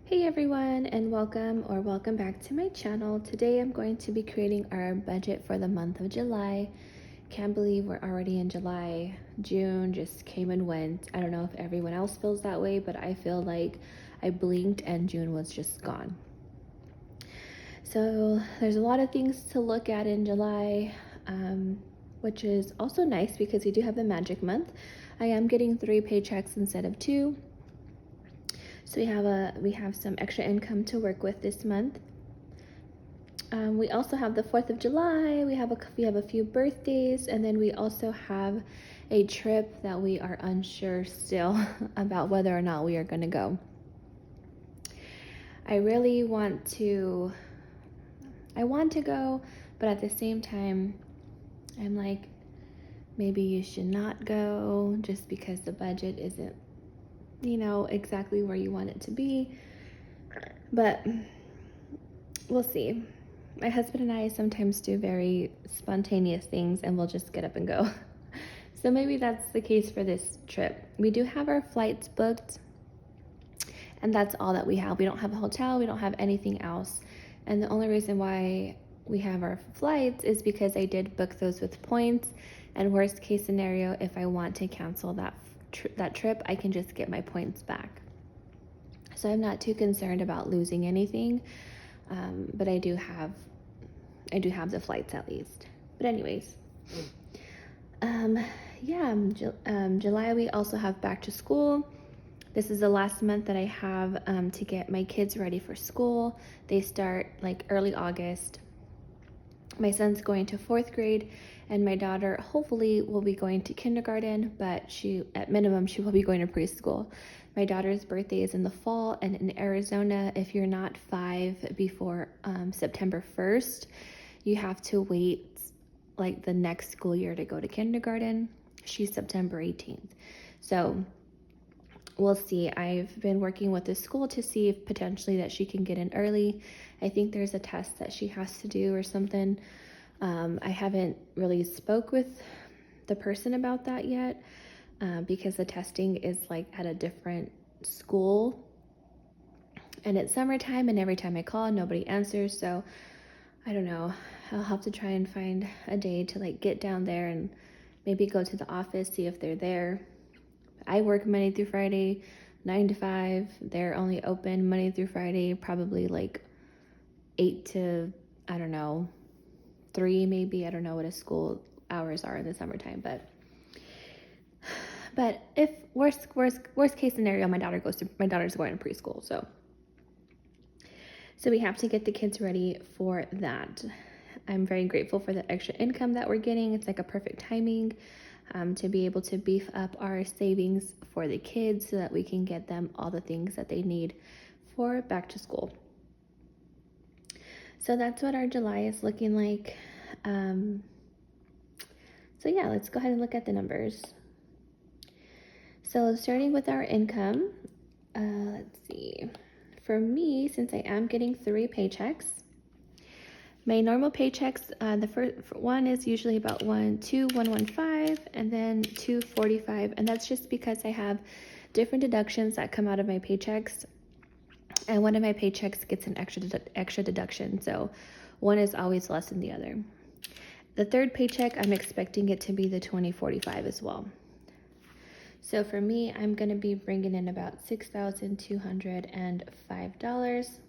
Hey everyone, and welcome back to my channel. Today I'm going to be creating our budget for the month of July. Can't believe we're already in July. June just came and went. I don't know if everyone else feels that way, but I feel like I blinked and June was just gone. So there's a lot of things to look at in July, which is also nice because we do have the magic month. I am getting 3 paychecks instead of 2. So we have some extra income to work with this month. We also have the 4th of July. We have a few birthdays, and then we also have a trip that we are unsure still about whether or not we are going to go. I really want to go, but at the same time, I'm like, maybe you should not go just because the budget isn't, exactly where you want it to be. But we'll see. My husband and I sometimes do very spontaneous things and we'll just get up and go. So maybe that's the case for this trip. We do have our flights booked, and that's all that we have. We don't have a hotel, we don't have anything else. And the only reason why we have our flights is because I did book those with points. And worst case scenario, if I want to cancel that trip, I can just get my points back. So I'm not too concerned about losing anything, but I do have the flights at least. But anyways, July we also have back to school. This is the last month that I have to get my kids ready for school. They start like early August. My son's going to 4th grade, and my daughter hopefully will be going to kindergarten, but at minimum she will be going to preschool. My daughter's birthday is in the fall, and in Arizona, if you're not 5 before September 1st, you have to wait like the next school year to go to kindergarten. She's September 18th. So we'll see. I've been working with the school to see if potentially that she can get in early. I think there's a test that she has to do or something. I haven't really spoke with the person about that yet because the testing is like at a different school, and it's summertime, and every time I call, nobody answers. So I don't know. I'll have to try and find a day to like get down there and maybe go to the office, see if they're there. I work Monday through Friday, 9 to 5. They're only open Monday through Friday, probably like 8 to, I don't know, 3 maybe. I don't know what a school hours are in the summertime, but if worst case scenario, my daughter's going to preschool, so we have to get the kids ready for that. I'm very grateful for the extra income that we're getting. It's like a perfect timing to be able to beef up our savings for the kids so that we can get them all the things that they need for back to school. So that's what our July is looking like. So yeah, let's go ahead and look at the numbers. So starting with our income, let's see. For me, since I am getting 3 paychecks, my normal paychecks, the first one is usually about 115, and then 245, and that's just because I have different deductions that come out of my paychecks, and one of my paychecks gets an extra deduction, so one is always less than the other. The third paycheck, I'm expecting it to be the 2045 as well. So for me, I'm going to be bringing in about $6,205.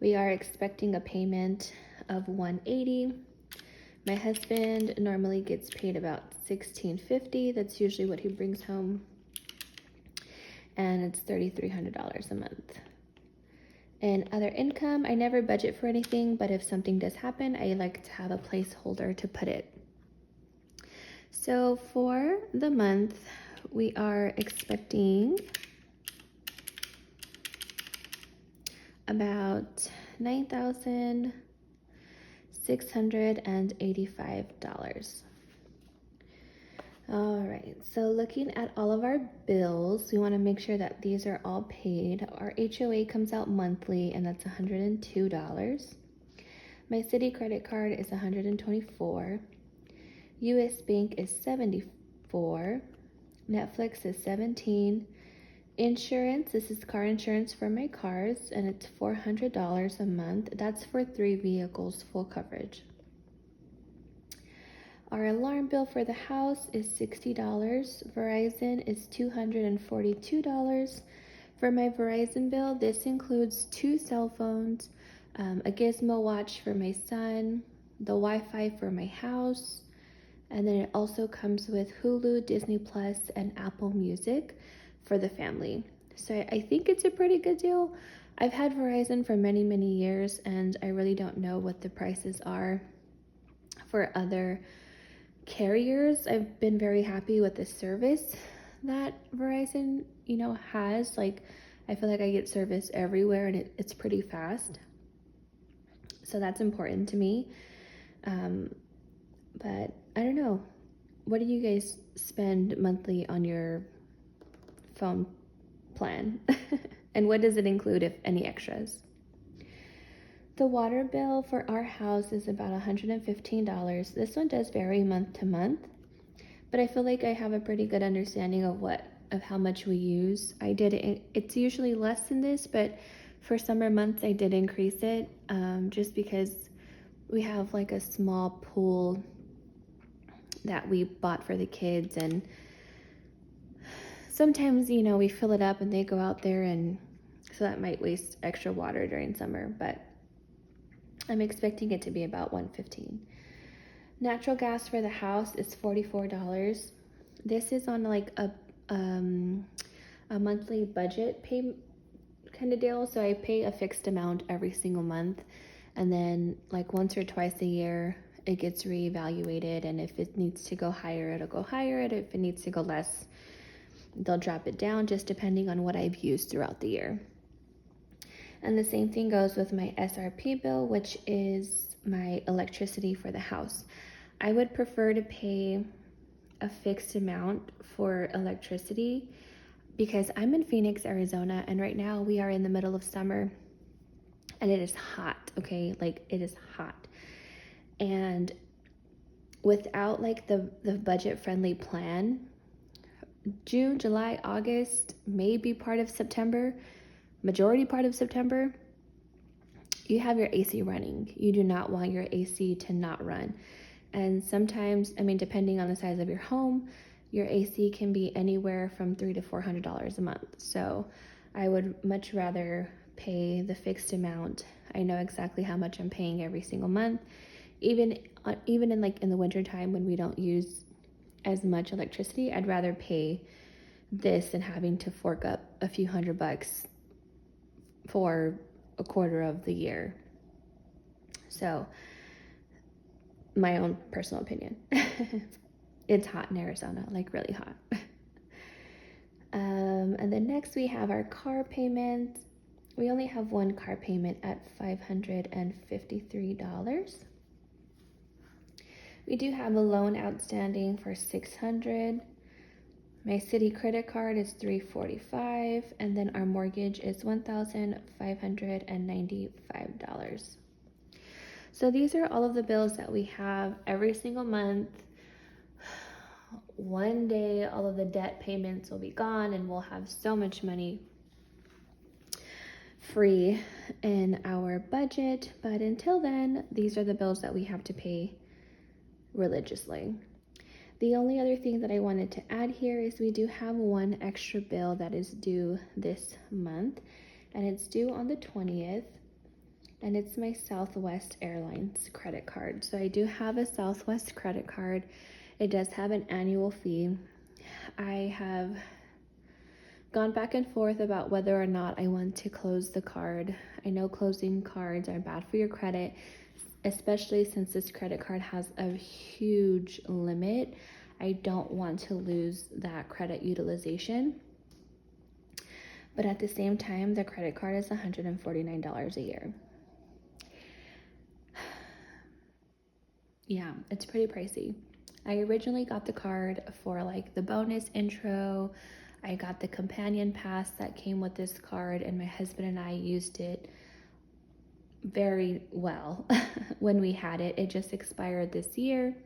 We are expecting a payment of $180. My husband normally gets paid about $1,650. That's usually what he brings home. And it's $3,300 a month. And other income, I never budget for anything, but if something does happen, I like to have a placeholder to put it. So for the month, we are expecting about $9,685. All right, so looking at all of our bills, we want to make sure that these are all paid. Our HOA comes out monthly, and that's $102. My city credit card is $124. US Bank is $74. Netflix is $17. Insurance, this is car insurance for my cars, and it's $400 a month. That's for 3 vehicles, full coverage. Our alarm bill for the house is $60. Verizon is $242. For my Verizon bill, this includes 2 cell phones, a Gizmo watch for my son, the Wi-Fi for my house, and then it also comes with Hulu, Disney Plus, and Apple Music for the family. So I think it's a pretty good deal. I've had Verizon for many, many years, and I really don't know what the prices are for other carriers. I've been very happy with the service that Verizon, has. Like, I feel like I get service everywhere, and it's pretty fast. So that's important to me. But I don't know. What do you guys spend monthly on your phone plan? And what does it include, if any extras? The water bill for our house is about $115. This one does vary month to month, but I feel like I have a pretty good understanding of how much we use. It's usually less than this, but for summer months I did increase it, just because we have like a small pool that we bought for the kids, and sometimes, we fill it up and they go out there, and so that might waste extra water during summer, but I'm expecting it to be about $115. Natural gas for the house is $44. This is on like a monthly budget pay kind of deal, so I pay a fixed amount every single month, and then like once or twice a year it gets reevaluated, and if it needs to go higher, it'll go higher, and if it needs to go less, they'll drop it down, just depending on what I've used throughout the year. And the same thing goes with my SRP bill, which is my electricity for the house. I would prefer to pay a fixed amount for electricity because I'm in Phoenix, Arizona, and right now we are in the middle of summer and it is hot, okay? Like, it is hot. And without like the budget-friendly plan, June, July, August, maybe part of September, majority part of September, you have your AC running. You do not want your AC to not run. And sometimes, depending on the size of your home, your AC can be anywhere from $300 to $400 a month. So I would much rather pay the fixed amount. I know exactly how much I'm paying every single month. Even in the winter time when we don't use as much electricity, I'd rather pay this than having to fork up a few $100 for a quarter of the year. So, my own personal opinion. It's hot in Arizona, like really hot. And then next we have our car payment. We only have one car payment at $553. We do have a loan outstanding for $600. My city credit card is $345, and then our mortgage is $1,595. So these are all of the bills that we have every single month. One day, all of the debt payments will be gone, and we'll have so much money free in our budget. But until then, these are the bills that we have to pay religiously. The only other thing that I wanted to add here is we do have one extra bill that is due this month, and it's due on the 20th, and it's my Southwest Airlines credit card. So I do have a Southwest credit card. It does have an annual fee. I have gone back and forth about whether or not I want to close the card. I know closing cards are bad for your credit, especially since this credit card has a huge limit. I don't want to lose that credit utilization. But at the same time, the credit card is $149 a year. Yeah, it's pretty pricey. I originally got the card for like the bonus intro. I got the companion pass that came with this card, and my husband and I used it very well when we had it. It just expired this year.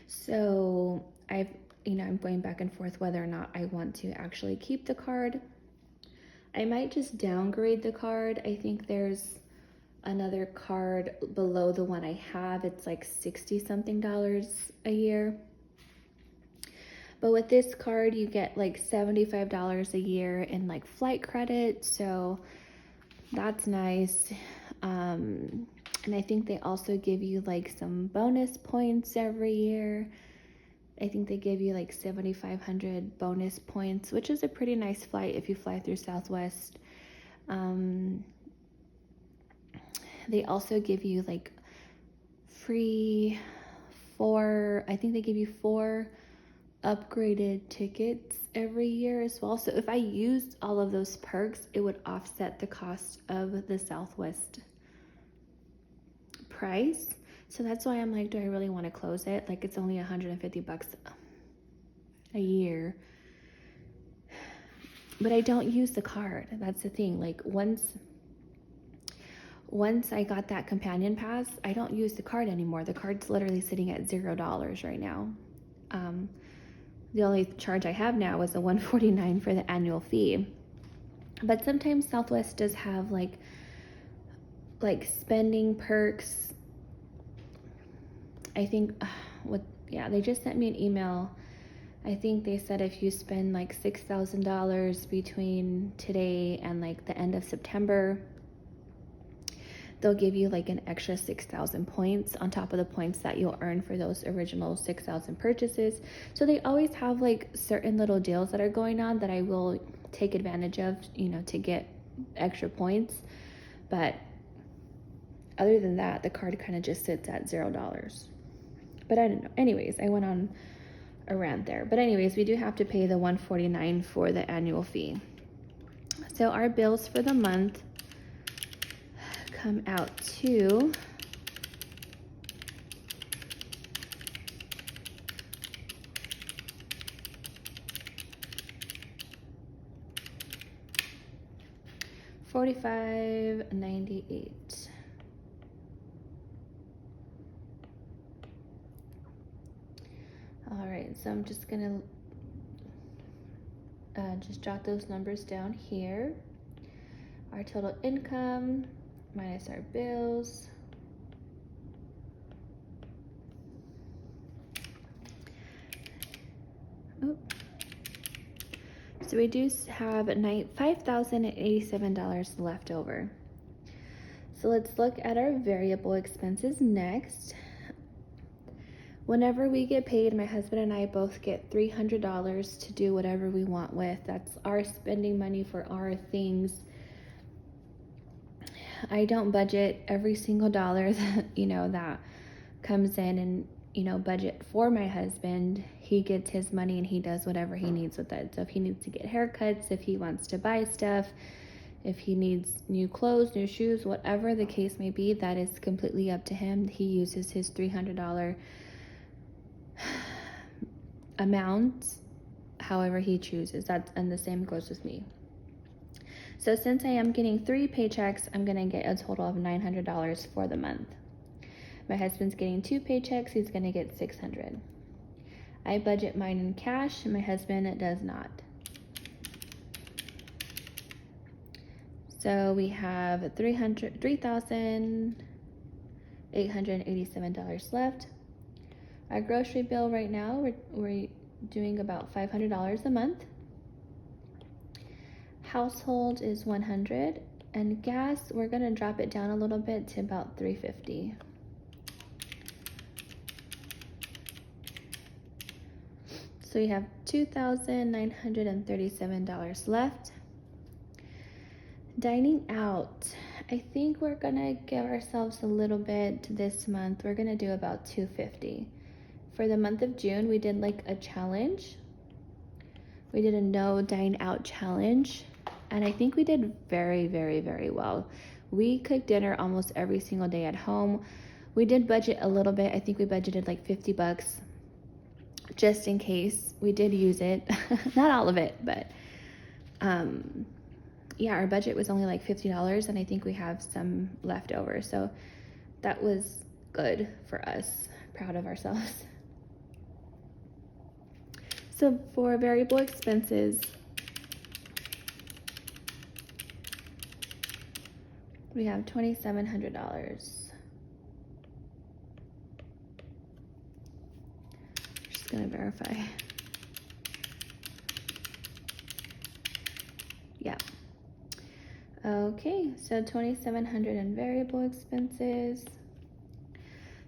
So I've I'm going back and forth whether or not I want to actually keep the card. I might just downgrade the card. I think there's another card below the one I have. It's like $60 something a year. But with this card, you get like $75 a year in like flight credit. So that's nice. And I think they also give you like some bonus points every year. I think they give you like 7,500 bonus points, which is a pretty nice flight if you fly through Southwest. They also give you like free I think they give you 4 upgraded tickets every year as well. So if I used all of those perks, it would offset the cost of the Southwest price. So that's why I'm like, do I really want to close it? Like, it's only $150 a year. But I don't use the card. That's the thing. Like, once I got that companion pass, I don't use the card anymore. The card's literally sitting at $0 right now. The only charge I have now is the $149 for the annual fee. But sometimes Southwest does have like spending perks. I think they just sent me an email. I think they said if you spend like $6,000 between today and like the end of September, they'll give you like an extra 6,000 points on top of the points that you'll earn for those original 6,000 purchases. So they always have like certain little deals that are going on that I will take advantage of, to get extra points. But other than that, the card kind of just sits at $0. But I don't know. Anyways, I went on a rant there. But anyways, we do have to pay the $149 for the annual fee. So our bills for the month come out to $45.98. All right, so I'm just gonna just jot those numbers down here. Our total income minus our bills. So we do have $5,087 left over. So let's look at our variable expenses next. Whenever we get paid, my husband and I both get $300 to do whatever we want with. That's our spending money for our things. I don't budget every single dollar that, that comes in and, budget for my husband. He gets his money and he does whatever he needs with it. So if he needs to get haircuts, if he wants to buy stuff, if he needs new clothes, new shoes, whatever the case may be, that is completely up to him. He uses his $300 amount however he chooses. And the same goes with me. So since I am getting 3 paychecks, I'm gonna get a total of $900 for the month. My husband's getting 2 paychecks, he's gonna get $600. I budget mine in cash, my husband does not. So we have $3,887 left. Our grocery bill right now, we're doing about $500 a month. Household is $100, and gas, we're gonna drop it down a little bit to about $3.50. So we have $2,937 left. Dining out, I think we're gonna give ourselves a little bit this month. We're gonna do about $250. For the month of June, we did like a challenge. We did a no dine out challenge, and I think we did very, very, very well. We cooked dinner almost every single day at home. We did budget a little bit. I think we budgeted like $50 just in case. We did use it. Not all of it, but yeah, our budget was only like $50, and I think we have some left over. So that was good for us. Proud of ourselves. So for variable expenses, we have $2,700. Just gonna verify. Yeah. Okay, so $2,700 in variable expenses.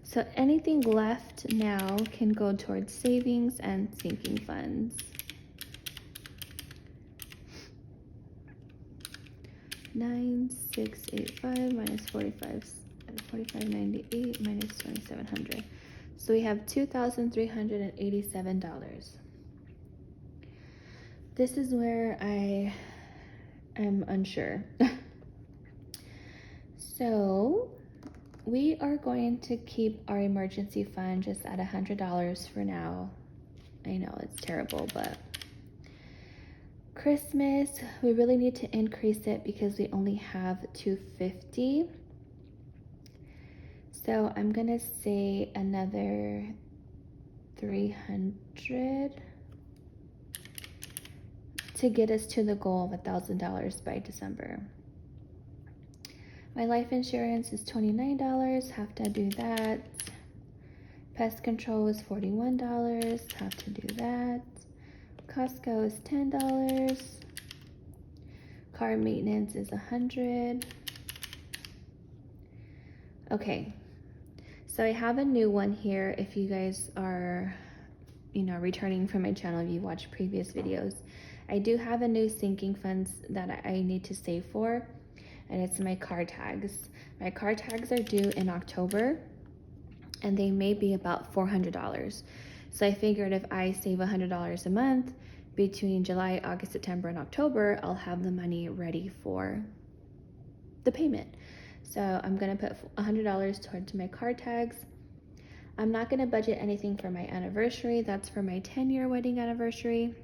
So anything left now can go towards savings and sinking funds. 9,685 minus 45,98 minus 2,700. So we have $2,387. This is where I am unsure. So we are going to keep our emergency fund just at $100 for now. I know it's terrible, but Christmas, we really need to increase it because we only have $250. So I'm gonna say another $300 to get us to the goal of $1,000 by December. My life insurance is $29, have to do that. Pest control is $41, have to do that. Costco is $10. Car maintenance is $100. Okay, so I have a new one here. If you guys are, returning from my channel, if you watched previous videos, I do have a new sinking funds that I need to save for, and it's my car tags. My car tags are due in October, and they may be about $400. So I figured if I save $100 a month between July, August, September, and October, I'll have the money ready for the payment. So I'm gonna put $100 towards my car tags. I'm not gonna budget anything for my anniversary. That's for my 10-year wedding anniversary.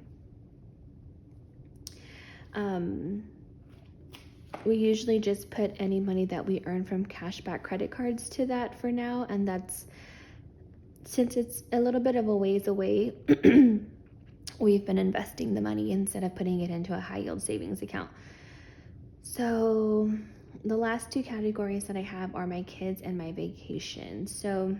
We usually just put any money that we earn from cashback credit cards to that for now, and that's, since it's a little bit of a ways away, we've been investing the money instead of putting it into a high yield savings account. So the last two categories that I have are my kids and my vacation. So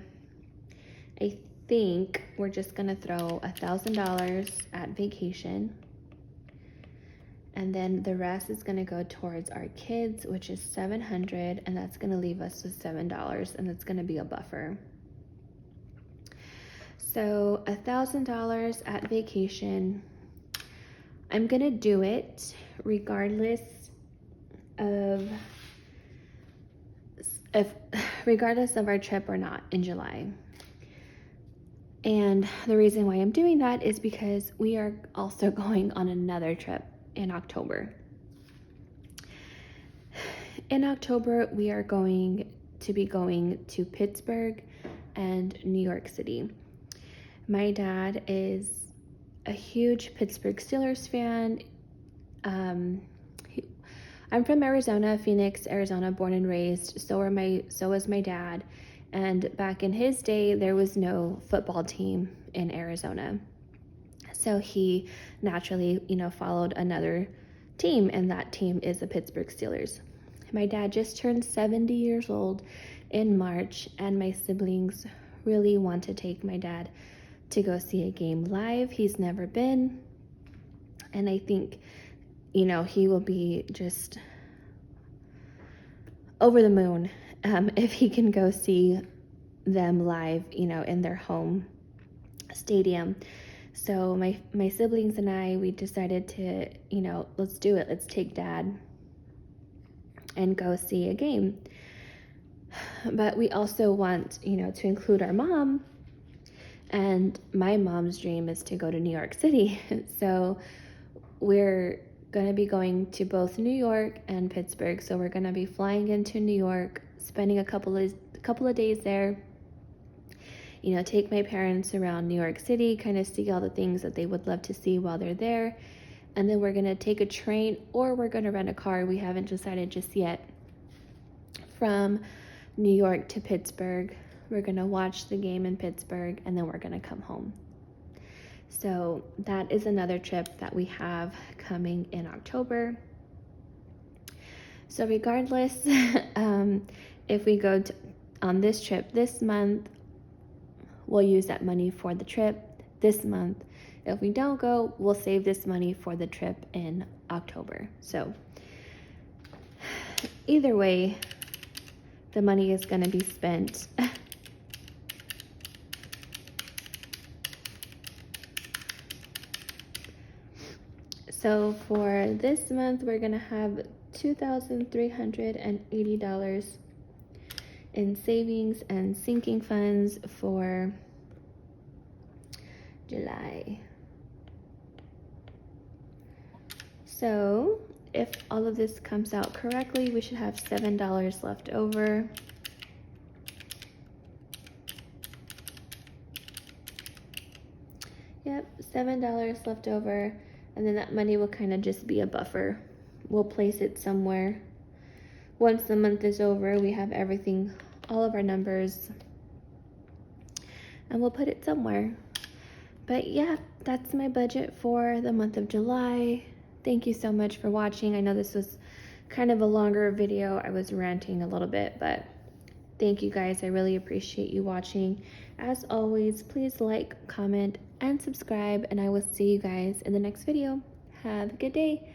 I think we're just gonna throw $1,000 at vacation, and then the rest is gonna go towards our kids, which is $700, and that's gonna leave us with $7, and that's gonna be a buffer. So $1,000 at vacation. I'm gonna do it regardless of our trip or not in July. And the reason why I'm doing that is because we are also going on another trip in October. In October, we are going to be going to Pittsburgh and New York City. My dad is a huge Pittsburgh Steelers fan. I'm from Arizona, Phoenix, Arizona, born and raised. So was my dad. And back in his day, there was no football team in Arizona. So he naturally, followed another team, and that team is the Pittsburgh Steelers. My dad just turned 70 years old in March, and my siblings really want to take my dad to go see a game live. He's never been, and I think, he will be just over the moon if he can go see them live, in their home stadium. So my siblings and I, we decided to, let's do it. Let's take dad and go see a game. But we also want, to include our mom. And my mom's dream is to go to New York City. So we're going to be going to both New York and Pittsburgh. So we're going to be flying into New York, spending a couple of days there. Take my parents around New York City, kind of see all the things that they would love to see while they're there. And then we're going to take a train, or we're going to rent a car. We haven't decided just yet. From New York to Pittsburgh. We're going to watch the game in Pittsburgh, and then we're going to come home. So that is another trip that we have coming in October. So regardless, if we go on this trip this month, we'll use that money for the trip this month. If we don't go, we'll save this money for the trip in October. So either way, the money is going to be spent. So for this month, we're going to have $2,380 in savings and sinking funds for July. So if all of this comes out correctly, we should have $7 left over. Yep, $7 left over, and then that money will kind of just be a buffer. We'll place it somewhere. Once the month is over, we have everything, all of our numbers, and we'll put it somewhere. But yeah, that's my budget for the month of July. Thank you so much for watching. I know this was kind of a longer video. I was ranting a little bit, but thank you guys. I really appreciate you watching. As always, please like, comment, and subscribe, and I will see you guys in the next video. Have a good day.